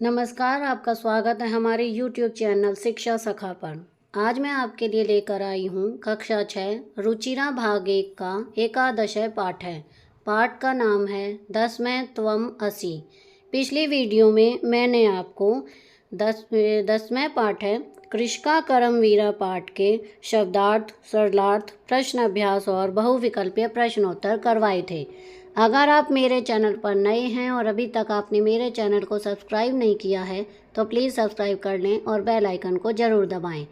नमस्कार, आपका स्वागत है हमारे YouTube चैनल शिक्षा सखा पर। आज मैं आपके लिए लेकर आई हूँ कक्षा 6 रुचिरा भाग 1 का एकादशय पाठ है। पाठ का नाम है 10वें त्वम असि। पिछली वीडियो में मैंने आपको 10वें पाठ है कृषका करमवीरा पाठ के शब्दार्थ, सरलार्थ, प्रश्न अभ्यास और बहुविकल्पीय प्रश्नोत्तर करवाए थे। अगर आप मेरे चैनल पर नए हैं और अभी तक आपने मेरे चैनल को सब्सक्राइब नहीं किया है तो प्लीज़ सब्सक्राइब कर लें और बेल आइकन को ज़रूर दबाएं।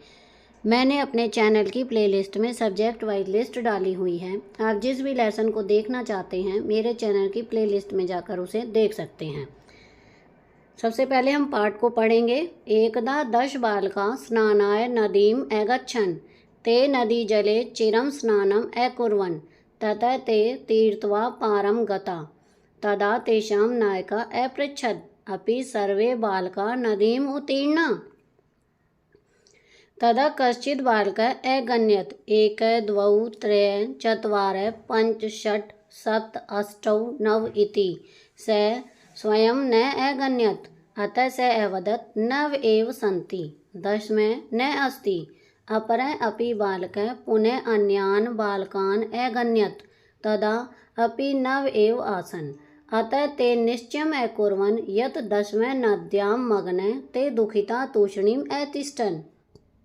मैंने अपने चैनल की प्लेलिस्ट में सब्जेक्ट वाइज लिस्ट डाली हुई है। आप जिस भी लेसन को देखना चाहते हैं मेरे चैनल की प्लेलिस्ट में जाकर उसे देख सकते हैं। सबसे पहले हम पाठ को पढ़ेंगे। एकदा 10 बालका स्नानाय नदीम अगच्छन् ते नदी जले चिरम स्नानम अकुर्वन् ततः ते तीर्त्वा पारं गता तदा तेषां नायका अपृच्छत् अपि सर्वे बालका नदीम् उत्तीर्णा। तदा कश्चित् बालकः अगण्यत् 1 2 3 4 5 6 7 8 9 इति। स स्वयं न अगण्यत् अतः स अवदत् 9 एव सन्ति 10 में न अस्ति। अपरः अपि बालकः पुनः अन्यान् बालकान् अगण्यत् तदा अपि 9 एव आसन्। अतः ते निश्चयम् अकुर्वन् यत् 10वें नद्यां मग्ने ते दुःखिता तूष्णीम् अतिष्ठन्।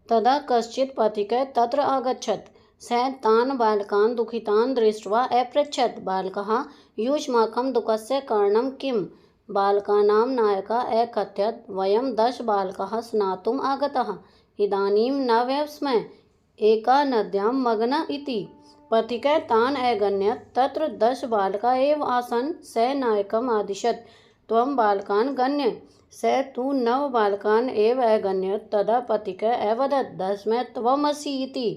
तदा कश्चित् पथिकः तत्र आगच्छत्। स तान् बालकान् दुःखितान् दृष्ट्वा अपृच्छत् बालकः युष्माकं दुःखस्य कारणं किम्। बालकानां नायकः अकथयत् वयं 10 बालकाः स्नातुम् आगताः इदानीं 9 स्मः एका नद्यां मग्ना इति। पथिकः तान् अगण्यत् तत्र 10 बालकाः एव आसन्। स नायकम् आदिशत् त्वं बालकान् गण्य। स तु 9 बालकान् एव अगण्यत्। तदा पथिकः अवदत् 10 में त्वमसि इति।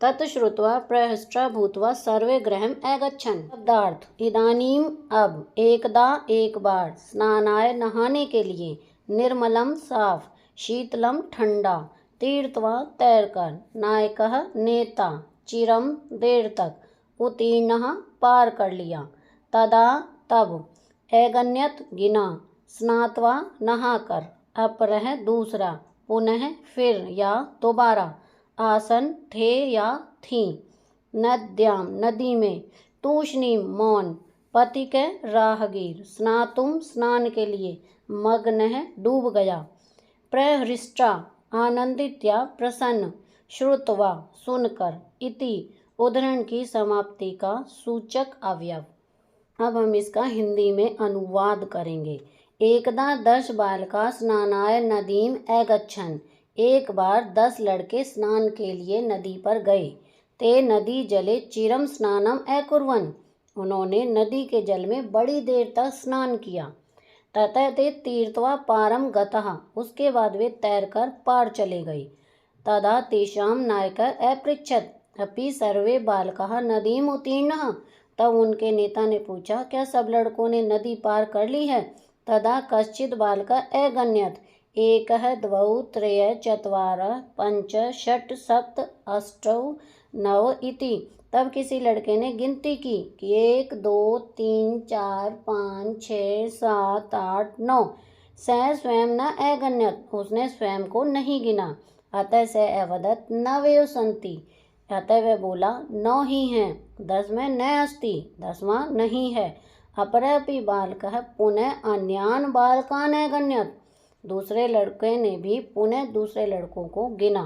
तत् श्रुत्वा प्रहृष्टा भूत्वा सर्वे गृहम् अगच्छन्। शब्दार्थ इदानीम अब, एकदा एक बार, स्नानाय नहाने के लिए, निर्मलम साफ, शीतलम ठंडा, तीर्थवा तैरकर, नायकः नेता, चिरम देर तक, उत्तीर्णः पार कर लिया, तदा तब, अगण्यत गिना, स्नात्वा नहाकर, अपरः दूसरा, पुनः फिर या दोबारा, आसन थे या थी, नद्याम नदी में, तूष्णीम मौन, पथिक राहगीर, स्नातुम स्नान के लिए, मग्न डूब गया, प्रहृष्टा आनंदित या प्रसन्न, श्रुत्वा सुनकर, इति उद्धरण की समाप्ति का सूचक अवयव। अब हम इसका हिंदी में अनुवाद करेंगे। एकदा 10 बालका स्नानाय नदीम अगच्छन्। एक बार 10 लड़के स्नान के लिए नदी पर गए। ते नदी जले चिरम स्नानम अकुर्वन्। उन्होंने नदी के जल में बड़ी देर तक स्नान किया। ततः ते तीर्थवा पारम गतः। उसके बाद वे तैरकर पार चले गए। तदा तेषां नायकः अपृच्छत् अपि सर्वे बालकाः नदीम उत्तीर्णः। तब उनके नेता ने पूछा क्या सब लड़कों ने नदी पार कर ली है। तदा कश्चित् बालकः अगण्यत् 1 2 3 4 5 6 7 8 9 इति। तब किसी लड़के ने गिनती की कि 1 2 3 4 5 6 7 8 9। स स्वयं न अगण्यत्। उसने स्वयं को नहीं गिना। अतः स अवदत् 9 एव सन्ति। अतः वह बोला 9 ही हैं। 10 में न अस्ति, 10वां नहीं है। अपरपि बालकः पुनः अन्यान् बालकान् अगण्यत्। दूसरे लड़के ने भी पुनः दूसरे लड़कों को गिना।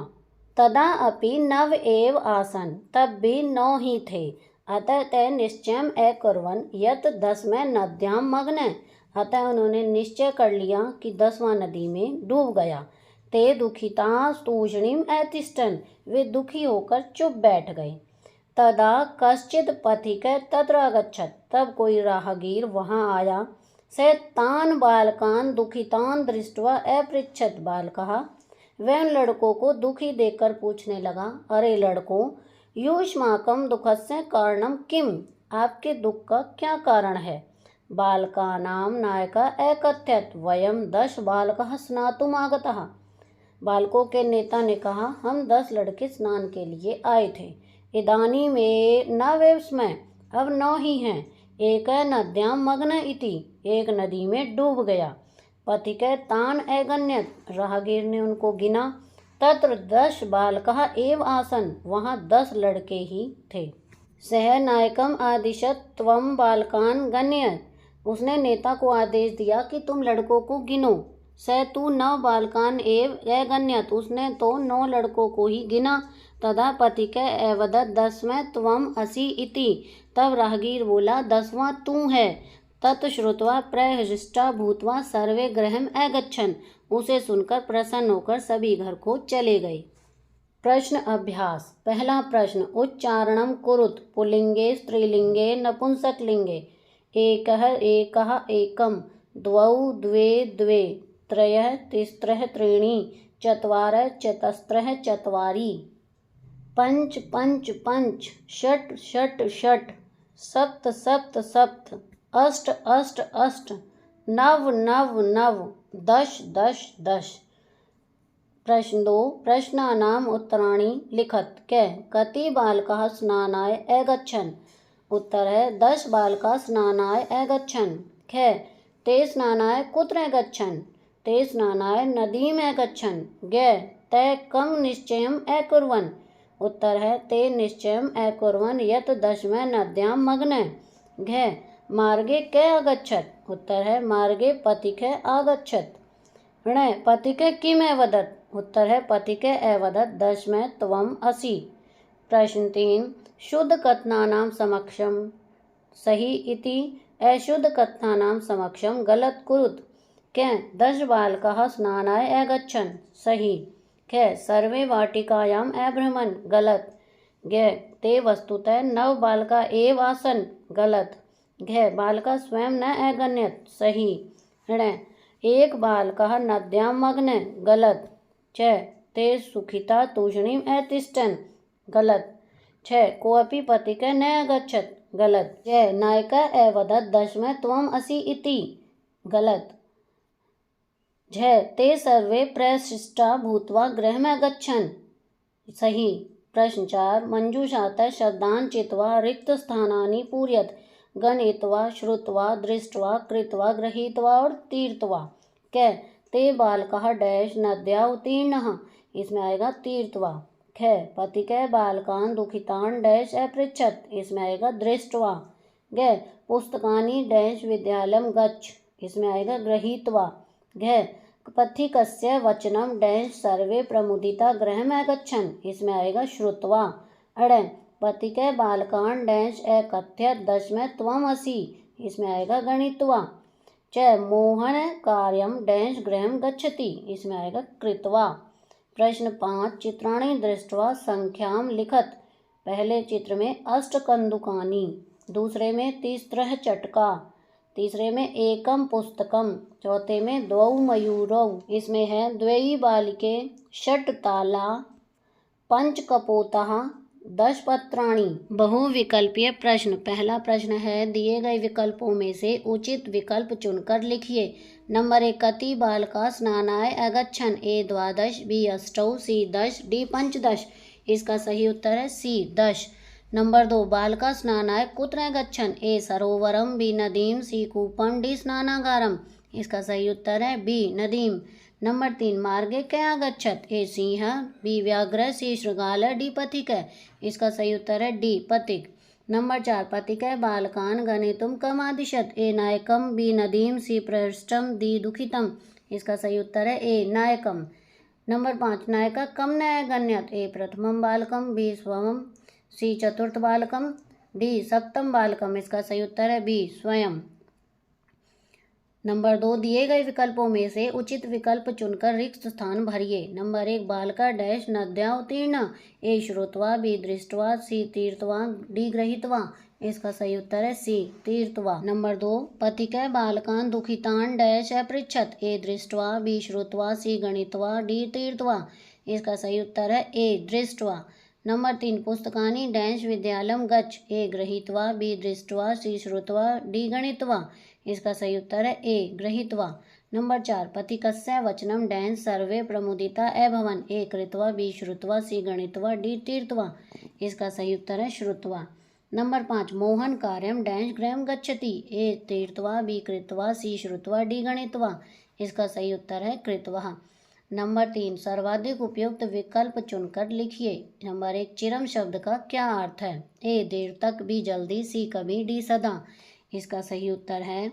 तदा अपि 9 एव आसन्। तब भी 9 ही थे। अतः ते निश्चयम् अकुर्वन् यत् 10 में नद्यां मग्न। अतः उन्होंने निश्चय कर लिया कि 10वां नदी में डूब गया। ते दुःखिता तूष्णीम् अतिष्ठन्। वे दुखी होकर चुप बैठ गए। तदा कश्चित् पथिकः तत्र आगच्छत्। तब कोई राहगीर वहां आया। स तान् बालकान् दुःखितान् दृष्ट्वा अपृच्छत् बालकः। वह उन लड़कों को दुखी देखकर पूछने लगा, अरे लड़कों, युष्माकं दुःखस्य कारणं किम्। आपके दुख का क्या कारण है। बालकानां नायकः अकथयत् वयं 10 बालकाः स्नातुम् आगताः। बालकों के नेता ने कहा हम 10 लड़के स्नान के लिए आए थे। इदानीं में 9 स्मः। अब 9 ही हैं। एक नद्यां मग्न इति। एक नदी में डूब गया। पथिके तान अगण्यत, राहगीर ने उनको गिना। तत्र 10 बालकः एव आसन, वहाँ 10 लड़के ही थे। सह नायकम आदिशत त्वम बालकान गण्य, उसने नेता को आदेश दिया कि तुम लड़कों को गिनो। स तू 9 बालकान एव अगण्यत, उसने तो 9 लड़कों को ही गिना। तदा पथिक अवदत 10वें त्वम असि इति, तब राहगीर बोला 10वां तू है। तत्श्रुत्वा प्रहृष्टा भूत्वा सर्वे गृहम् अगच्छन्, उसे सुनकर प्रसन्न होकर सभी घर को चले गए। प्रश्न अभ्यास। पहला प्रश्न, उच्चारणम कुरुत, पुल्लिंगे स्त्रीलिंगे नपुंसकलिंगे। एकः एकः एकं, द्वौ द्वे द्वे, त्रयः तिस्रः त्रीणि, चत्वारः चतस्रः चत्वारि, पंच पंच पंच, षट् षट् षट्, सप्त सप्त सप्त, अष्ट अष्ट अष्ट, नव नव नव, दश दश दश। प्रश्न 2, प्रश्नानाम् उत्तराणि लिखत। क कति बालकाः स्नानाय अगच्छन्। उत्तर है 10 बालकाः स्नानाय अगच्छन्। ख ते स्नानाय कुत्र अगच्छन्। ते स्नानाय नदीम् अगच्छन्। ग ते कं निश्चयम् अकुर्वन्। उत्तर है ते निश्चयम् अकुर्वन् यत् 10वें नद्यां मग्नः। घ मार्गे क अगच्छत्। उत्तर है मार्गे पथिकः आगच्छत्। ण पथिकः किम् अवदत्। उत्तर है पथिकः अवदत् 10वें त्वम् असि। प्रश्न 3, शुद्ध कथनानां समक्षम सही इति, अशुद्ध कथनानां समक्षम गलत कुरुत। क 10 बालकाः स्नानाय अगच्छन्, सही। ख सर्वे वाटिकायाम् अभ्रमन्, गलत। ग ते वस्तुतः 9 बालका एव आसन्, गलत। घ बालका स्वयं न अगण्यत, सही। ण एक बालकः नद्यां मग्नः, गलत। च ते सुखिता तूष्णीम् अतिष्ठन्, गलत। छ कोऽपि पथिकः न अगच्छत्, गलत। ज नायकः अवदत् 10वें त्वम् असि इति, गलत। झ ते सर्वे प्रशिष्टा भूत्वा गृहम् अगच्छन्, सही। प्रश्न 4, मंजूषातः शब्दान् चित्वा रिक्तस्थानानि पूरयत। गणित्वा, श्रुत्वा, दृष्ट्वा, कृत्वा, गृहीत्वा और तीर्थवा। क ते बालकाः डैश नद्या उत्तीर्णः, इसमें आएगा तीर्थवा। ख पथिकः बालकान् दुःखितान् डैश अपृच्छत्, इसमें आएगा दृष्ट्वा। ग पुस्तकानि डैश विद्यालयं गच्छ, इसमें आएगा गृहीत्वा। घ पथिकस्य वचनं डैश सर्वे प्रमुदिता गृहम् अगच्छन्, इसमें आएगा श्रुत्वा। अड़ पथिकः बालकान् डैश अकथयत् 10वें त्वम् असि, इसमें आएगा गणित्वा। च मोहन कार्यं डैश गृहं गच्छति, इसमें आएगा कृत्वा। प्रश्न 5, चित्राणि दृष्ट्वा संख्यां लिखत। पहले चित्र में 8 कंदुकानि, दूसरे में 30 चटका, तीसरे में एकम पुस्तकम, चौथे में 2 मयूरौ, इसमें है 2 बालिके, 6 ताला, 5 कपोतः, 10 पत्राणि। बहुविकल्पीय प्रश्न। पहला प्रश्न है दिए गए विकल्पों में से उचित विकल्प चुनकर लिखिए। नंबर 1, कति बालकाः स्नानाय अगच्छन्। ए 12, बी 8, सी 10, डी 15। इसका सही उत्तर है सी 10। नंबर 2, बालकाः स्नानाय कुत्र अगच्छन्। ए सरोवरम, बी नदीम, सी कूपम, डी स्नानागारम। इसका सही उत्तर है बी नदीम। नंबर 3, मार्गे क आगच्छत्। ए सिंह, बी व्याघ्र, सी शृगाल, डी पथिक। इसका सही उत्तर है डी पथिक। नंबर 4, पथिकः बालकान् गणितुं कम् आदिशत्। ए नायकम, बी नदीम, सी पृष्ठम, डी दुःखितम। इसका सही उत्तर है ए नायकम। नंबर 5, नायकः कम् न अगण्यत्। ए प्रथमं बालकम, बी स्वयं, सी चतुर्थ बालकम, डी सप्तम बालकम। इसका सही उत्तर है बी स्वयं। नंबर 2, दिए गए विकल्पों में से उचित विकल्प चुनकर रिक्त स्थान भरिए। नंबर 1, बालका डैश नद्या उत्तीर्ण। ए श्रुत्वा, बी दृष्ट्वा, सी तीर्थवा, डी गृहीत्वा। इसका सही उत्तर है सी तीर्थवा। नंबर 2, पथिकः बालकान् दुःखितान् डैश अपृच्छत्। ए दृष्ट्वा, बी श्रुत्वा, सी गणित्वा, डी तीर्थवा। इसका सही उत्तर है ए दृष्ट्वा। नंबर 3, पुस्तकानि डैश विद्यालयं गच्छ। ए गृहीत्वा, बी दृष्ट्वा, सी श्रुत्वा, डी गणित्वा। इसका सही उत्तर है ए गृहीत्वा। नंबर 4, पथिकस्य वचनं डैश सर्वे प्रमुदिता अभवन्। ए कृत्वा, बी श्रुत्वा, सी गणित्वा, डी तीर्थवा। इसका सही उत्तर है श्रुत्वा। नंबर 5, मोहन कार्यं डैश गृहं गच्छति। ए तीर्थवा, बी कृत्वा, सी श्रुत्वा, डी गणित्वा। इसका सही उत्तर है कृतवः। नंबर 3, सर्वाधिक उपयुक्त विकल्प चुनकर लिखिए। नंबर 1, चिरम शब्द का क्या अर्थ है? ए, देर तक, बी, जल्दी, सी, कभी, डी, सदा। इसका सही उत्तर है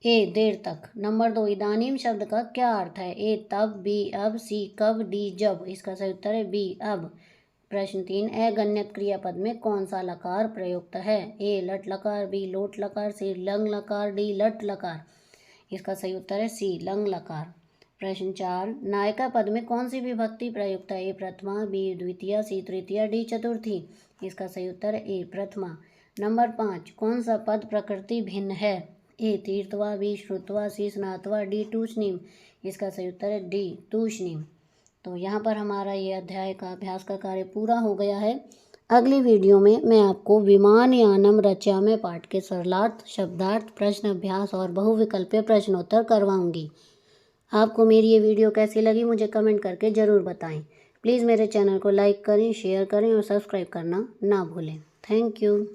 ए, देर तक। नंबर 2, इदानीम शब्द का क्या अर्थ है? ए, तब, बी, अब, सी, कब, डी, जब। इसका सही उत्तर है बी, अब। प्रश्न 3, अगण्यत क्रियापद में कौन सा लकार प्रयुक्त है? ए, लट लकार, बी, लोट लकार, सी, लंग लकार, डी, लट लकार। इसका सही उत्तर है सी, लंग लकार। प्रश्न 4, नायिका पद में कौन सी विभक्ति प्रयुक्त है? ए, प्रथमा, बी, द्वितीया, सी, तृतीया, डी, चतुर्थी। इसका सही उत्तर है ए, प्रथमा। नंबर 5, कौन सा पद प्रकृति भिन्न है? ए, तीर्थवा, बी, श्रुतवा, सी, स्नातवा, डी, टूष्णीम। इसका सही उत्तर है डी, टूष्णीम। तो यहाँ पर हमारा ये अध्याय का अभ्यास का कार्य पूरा हो गया है। अगली वीडियो में मैं आपको विमानयानम रचयामः पाठ के सरलार्थ, शब्दार्थ, प्रश्न अभ्यास और बहुविकल्पीय प्रश्नोत्तर करवाऊंगी। आपको मेरी ये वीडियो कैसी लगी मुझे कमेंट करके ज़रूर बताएं। प्लीज़ मेरे चैनल को लाइक करें, शेयर करें और सब्सक्राइब करना ना भूलें। Thank you.